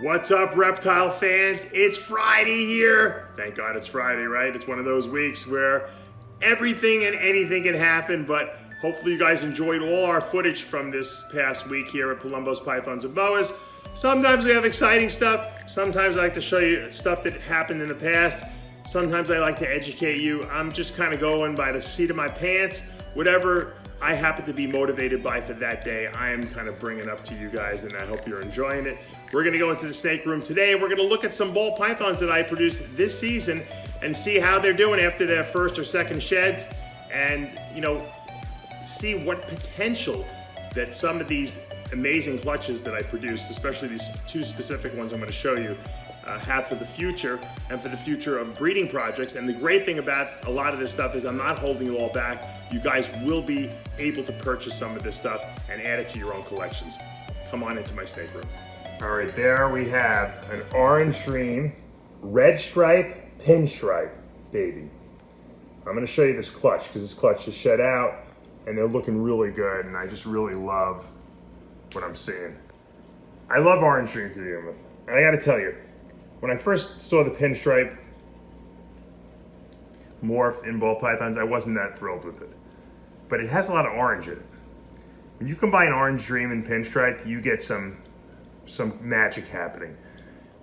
What's up, reptile fans? It's Friday here. Thank God it's Friday, right? It's one of those weeks where everything and anything can happen, but hopefully you guys enjoyed all our footage from this past week here at Palumbo's Pythons and Boas. Sometimes we have exciting stuff. Sometimes I like to show you stuff that happened in the past. Sometimes I like to educate you. I'm just kind of going by the seat of my pants. Whatever I happen to be motivated by for that day, I am kind of bringing up to you guys, and I hope you're enjoying it. We're gonna go into the snake room today. We're gonna look at some ball pythons that I produced this season and see how they're doing after their first or second sheds, and see what potential that some of these amazing clutches that I produced, especially these two specific ones I'm gonna show you, have for the future and for the future of breeding projects. And the great thing about a lot of this stuff is I'm not holding it all back. You guys will be able to purchase some of this stuff and add it to your own collections. Come on into my snake room. All right, there we have an orange dream, red stripe, pinstripe baby. I'm gonna show you this clutch because this clutch is shed out and they're looking really good, and I just really love what I'm seeing. I love orange dream to begin with. And I gotta tell you, when I first saw the pinstripe morph in ball pythons, I wasn't that thrilled with it. But it has a lot of orange in it. When you combine orange dream and pinstripe, you get some magic happening.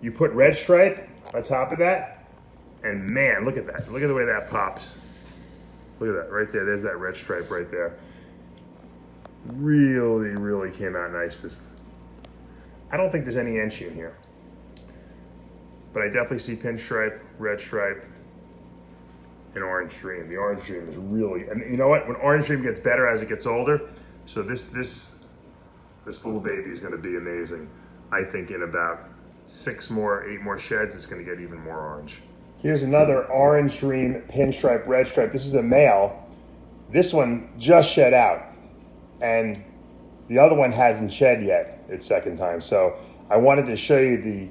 You put red stripe on top of that, and man, look at that. Look at the way that pops. Look at that, right there. There's that red stripe right there. Really, really came out nice. I don't think there's any Onxy in here. But I definitely see pinstripe, red stripe, and orange dream. The orange dream is really, and you know what? When orange dream gets better as it gets older, so this little baby is gonna be amazing. I think in about 8 more sheds, it's gonna get even more orange. Here's another orange dream, pinstripe, red stripe. This is a male. This one just shed out, and the other one hasn't shed yet its second time. So I wanted to show you the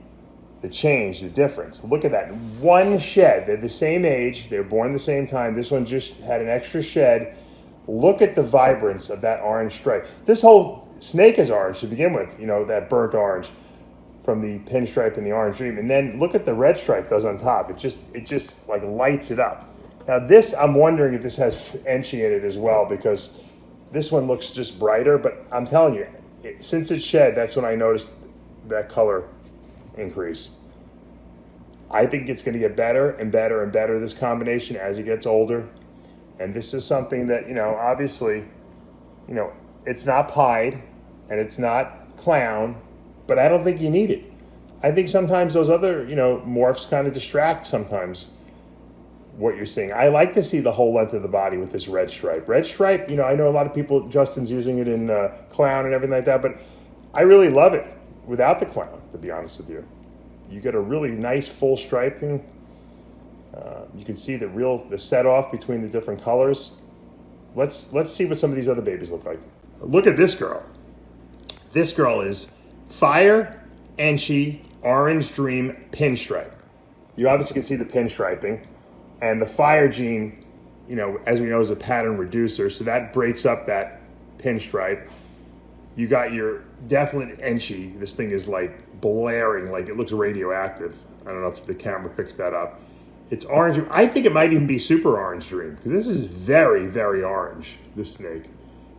change, the difference. Look at that, one shed. They're the same age, they were born the same time. This one just had an extra shed. Look at the vibrance of that orange stripe. This whole snake is orange to begin with, that burnt orange from the pinstripe and the orange dream. And then look at the red stripe does on top. It just like lights it up. Now this, I'm wondering if this has Onxy in it as well, because this one looks just brighter, but I'm telling you, since it shed, that's when I noticed that color increase. I think it's going to get better and better and better, this combination, as it gets older. And this is something that, obviously, it's not pied and it's not clown, but I don't think you need it. I think sometimes those other, morphs kind of distract sometimes what you're seeing. I like to see the whole length of the body with this red stripe. Red stripe, I know a lot of people, Justin's using it in clown and everything like that, but I really love it without the clown, to be honest with you. You get a really nice full striping. You can see the set off between the different colors. Let's see what some of these other babies look like. Look at this girl. This girl is Fire, Onxy, Orange Dream, Pinstripe. You obviously can see the pinstriping. And the Fire gene, as we know, is a pattern reducer, so that breaks up that pinstripe. You got your definite Onxy. This thing is like blaring, like it looks radioactive. I don't know if the camera picks that up. It's orange. I think it might even be super orange dream, because this is very, very orange, this snake.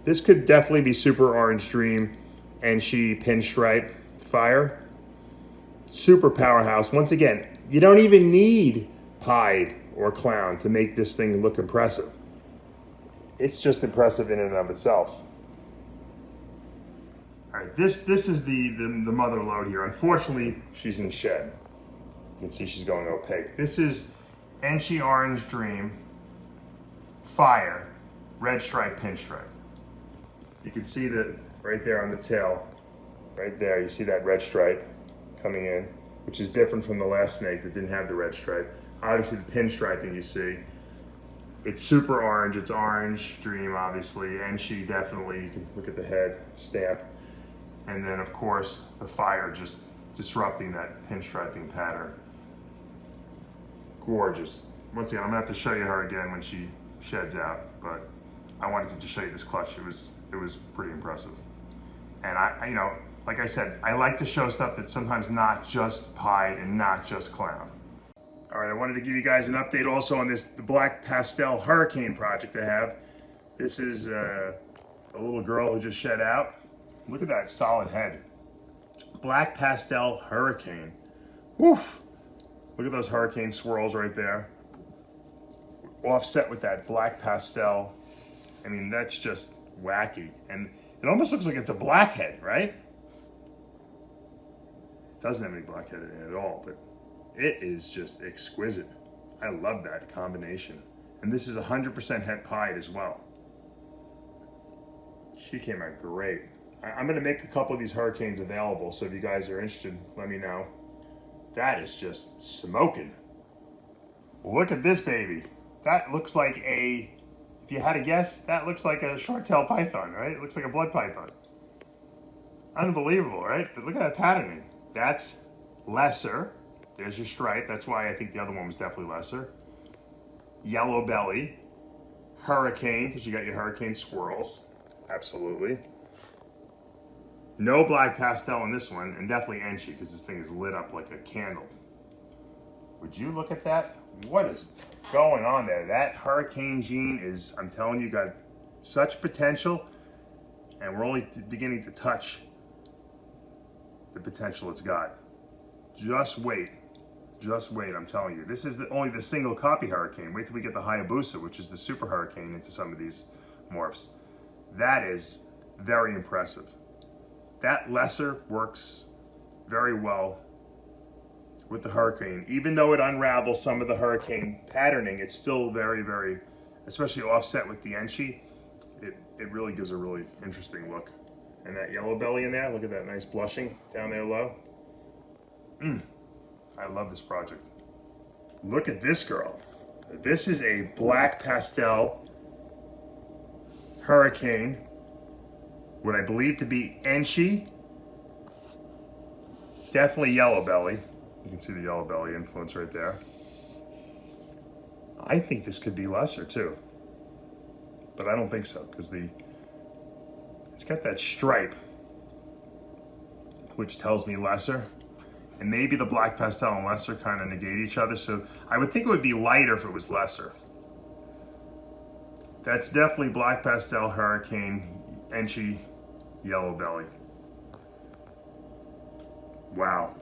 This could definitely be super orange dream, Onxy, pinstripe, Fire. Super powerhouse. Once again, you don't even need pied or clown to make this thing look impressive. It's just impressive in and of itself. All right, this is the mother load here. Unfortunately, she's in shed. You can see she's going opaque. This is Onxy Orange Dream, Fire, red stripe, pinstripe. You can see that right there on the tail, right there, you see that red stripe coming in, which is different from the last snake that didn't have the red stripe. Obviously the pinstriping you see, it's super orange, it's orange dream obviously, Onxy definitely, you can look at the head stamp. And then of course the Fire just disrupting that pinstriping pattern. Gorgeous. Once again, I'm gonna have to show you her again when she sheds out, but I wanted to just show you this clutch. It was pretty impressive. And I Like I said, I like to show stuff that's sometimes not just pied and not just clown. All right, I wanted to give you guys an update also on the Black Pastel Hurricane project I have. This is a little girl who just shed out. Look at that solid head. Black Pastel Hurricane. Woof! Look at those hurricane swirls right there. Offset with that black pastel. I mean, that's just wacky. And it almost looks like it's a blackhead, right? It doesn't have any blackhead in it at all, but it is just exquisite. I love that combination. And this is 100% het pied as well. She came out great. I'm gonna make a couple of these hurricanes available, so if you guys are interested, let me know. That is just smoking. Look at this baby. That looks like if you had to guess, that looks like a short-tailed python, right? It looks like a blood python. Unbelievable, right? But look at that patterning. That's lesser. There's your stripe. That's why I think the other one was definitely lesser. Yellow belly. Hurricane, because you got your hurricane swirls. Absolutely. No black pastel in this one, and definitely Onxy, because this thing is lit up like a candle. Would you look at that? What is going on there? That hurricane gene is, I'm telling you, got such potential, and we're only beginning to touch the potential it's got. Just wait. Just wait, I'm telling you. This is only the single copy hurricane. Wait till we get the Hayabusa, which is the super hurricane, into some of these morphs. That is very impressive. That lesser works very well with the hurricane. Even though it unravels some of the hurricane patterning, it's still very, very, especially offset with the Onxy, it really gives a really interesting look. And that yellow belly in there, look at that nice blushing down there low. I love this project. Look at this girl. This is a black pastel hurricane, what I believe to be Onxy. Definitely yellow belly. You can see the yellow belly influence right there. I think this could be lesser too, but I don't think so, because it's got that stripe, which tells me lesser. And maybe the black pastel and lesser kind of negate each other, so I would think it would be lighter if it was lesser. That's definitely black pastel hurricane, Onxy, yellow belly. Wow,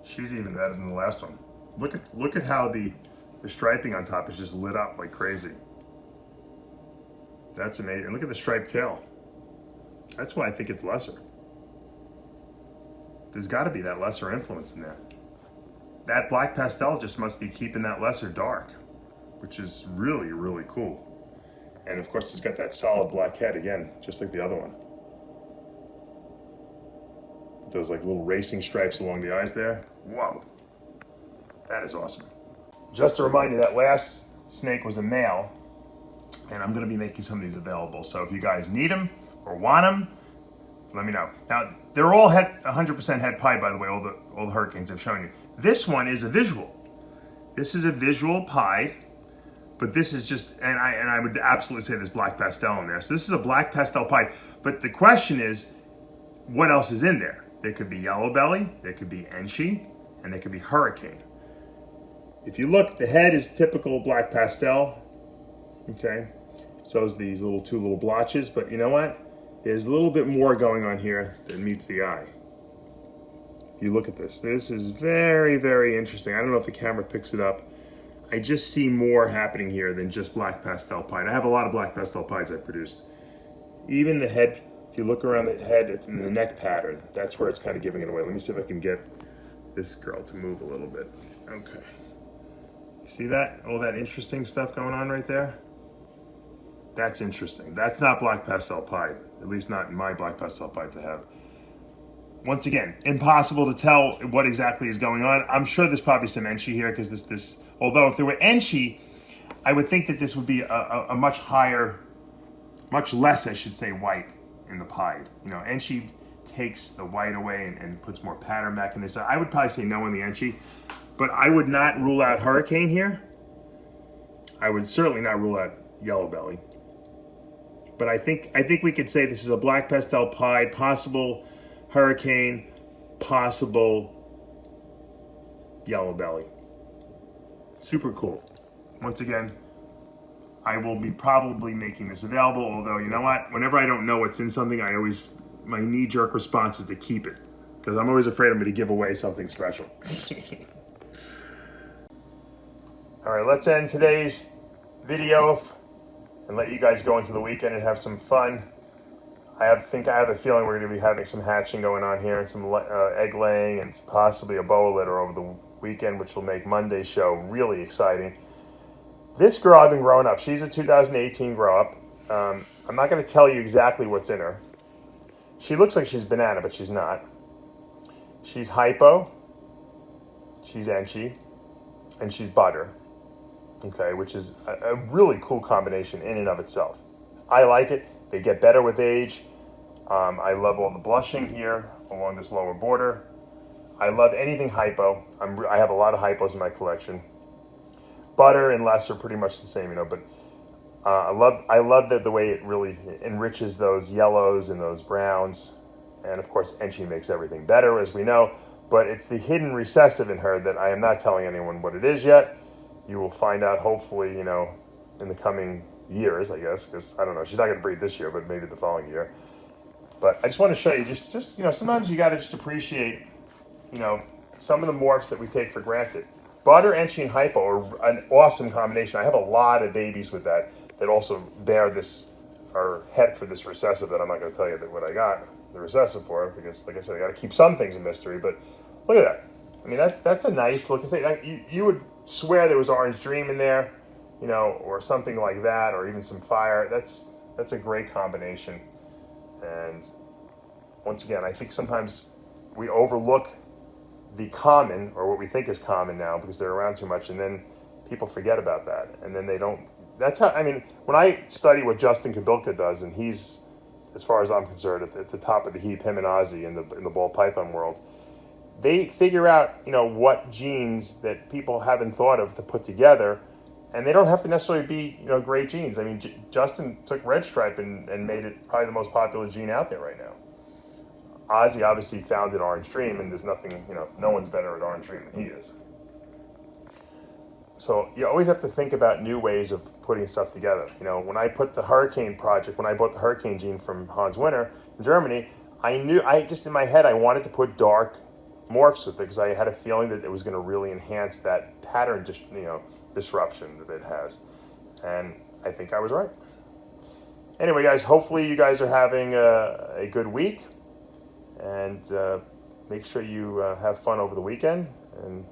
she's even better than the last one. Look at how the striping on top is just lit up like crazy. That's amazing. And look at the striped tail. That's why I think it's lesser. There's got to be that lesser influence in there. That black pastel just must be keeping that lesser dark, which is really, really cool. And of course, it's got that solid black head again, just like the other one. Those like little racing stripes along the eyes there. Whoa, that is awesome. Just to remind you, that last snake was a male, and I'm gonna be making some of these available. So if you guys need them or want them, let me know. Now, they're all 100% het pied, by the way, all the hurricanes I've shown you. This one is a visual. This is a visual pied, but this is just, and I would absolutely say there's black pastel in there. So this is a black pastel pied, but the question is, what else is in there? There could be yellow belly, there could be Onxy, and there could be hurricane. If you look, the head is typical black pastel, okay? So is these two little blotches, but you know what? There's a little bit more going on here than meets the eye. If you look at this is very, very interesting. I don't know if the camera picks it up. I just see more happening here than just black pastel pied. I have a lot of black pastel pieds I produced. Even the head, if you look around the head and the neck pattern, that's where it's kind of giving it away. Let me see if I can get this girl to move a little bit. Okay. See that? All that interesting stuff going on right there? That's interesting. That's not black pastel pied, at least not in my black pastel pied to have. Once again, impossible to tell what exactly is going on. I'm sure there's probably some Onxy here, because this, although if there were Onxy, I would think that this would be a much higher, much less, I should say, white in the pied. You know, Onxy takes the white away and puts more pattern back in this. I would probably say no on the Onxy, but I would not rule out hurricane here. I would certainly not rule out yellow belly. But I think we could say this is a black pastel pied, possible hurricane, possible yellow belly. Super cool. Once again, I will be probably making this available, although you know what? Whenever I don't know what's in something, my knee-jerk response is to keep it, because I'm always afraid I'm going to give away something special. All right, let's end today's video and let you guys go into the weekend and have some fun. I have a feeling we're going to be having some hatching going on here and some egg laying and possibly a boa litter over the weekend, which will make Monday's show really exciting. This girl I've been growing up. She's a 2018 grow up. I'm not going to tell you exactly what's in her. She looks like she's banana, but she's not. She's hypo, she's Onxy, and she's butter. Okay, which is a really cool combination in and of itself. I like it. They get better with age. I love all the blushing here along this lower border. I love anything hypo. I have a lot of hypos in my collection. Butter and less are pretty much the same, but I love the way it really enriches those yellows and those browns. And of course, Onxy makes everything better, as we know, but it's the hidden recessive in her that I am not telling anyone what it is yet. You will find out hopefully, in the coming years, I guess, because I don't know, she's not going to breed this year, but maybe the following year. But I just want to show you, just sometimes you got to just appreciate, some of the morphs that we take for granted. Butter, Onxy, and hypo are an awesome combination. I have a lot of babies with that also bear this, or head for this recessive that I'm not going to tell you what I got the recessive for, because like I said, I got to keep some things a mystery, but look at that. I mean, that's a nice look. You would swear there was Orange Dream in there, or something like that, or even some fire. That's a great combination. And once again, I think sometimes we overlook the common, or what we think is common now, because they're around too much, and then people forget about that, and then they don't. That's how, when I study what Justin Kabilka does, and he's, as far as I'm concerned, at the top of the heap, him and Ozzy in the ball python world, they figure out, what genes that people haven't thought of to put together, and they don't have to necessarily be, great genes. Justin took red stripe and made it probably the most popular gene out there right now. Ozzy obviously founded Orange Dream, and there's nothing, no one's better at Orange Dream than he is. So you always have to think about new ways of putting stuff together. When I put the Hurricane project, when I bought the Hurricane gene from Hans Winter in Germany, I just in my head, I wanted to put dark morphs with it, because I had a feeling that it was going to really enhance that pattern, disruption that it has. And I think I was right. Anyway, guys, hopefully you guys are having a good week. And make sure you have fun over the weekend and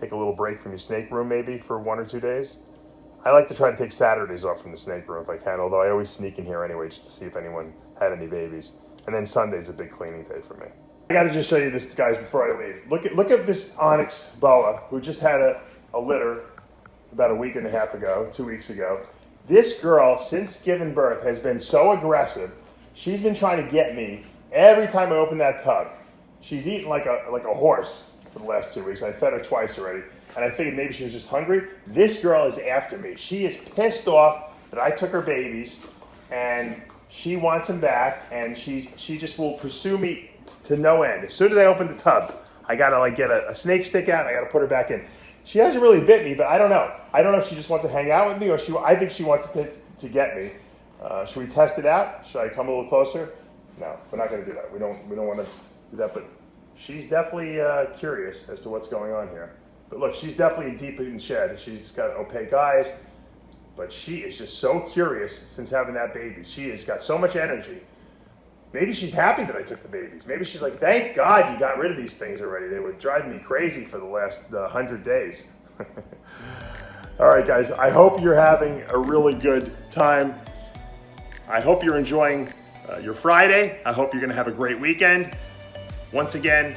take a little break from your snake room maybe for 1 or 2 days. I like to try to take Saturdays off from the snake room if I can, although I always sneak in here anyway just to see if anyone had any babies. And then Sunday's a big cleaning day for me. I got to just show you this, guys, before I leave. Look at this Onxy Boa, who just had a litter about a week and a half ago, 2 weeks ago. This girl, since giving birth, has been so aggressive. She's been trying to get me every time I open that tub. She's eaten like a horse for the last 2 weeks. I fed her twice already, and I figured maybe she was just hungry. This girl is after me. She is pissed off that I took her babies, and she wants them back, and she just will pursue me to no end. As soon as I open the tub, I gotta get a snake stick out, and I gotta put her back in. She hasn't really bit me, but I don't know. I don't know if she just wants to hang out with me, or I think she wants to get me. Should we test it out? Should I come a little closer? No, we're not going to do that. We don't want to do that, but she's definitely curious as to what's going on here. But look, she's definitely deep in shed. She's got opaque eyes, but she is just so curious since having that baby. She has got so much energy. Maybe she's happy that I took the babies. Maybe she's like, thank God you got rid of these things already. They were driving me crazy for the last 100 days. All right, guys, I hope you're having a really good time. I hope you're enjoying your Friday. I hope you're going to have a great weekend. Once again,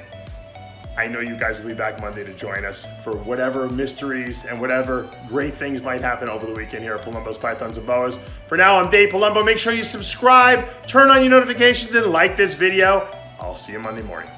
I know you guys will be back Monday to join us for whatever mysteries and whatever great things might happen over the weekend here at Palumbo's Pythons and Boas. For now, I'm Dave Palumbo. Make sure you subscribe, turn on your notifications, and like this video. I'll see you Monday morning.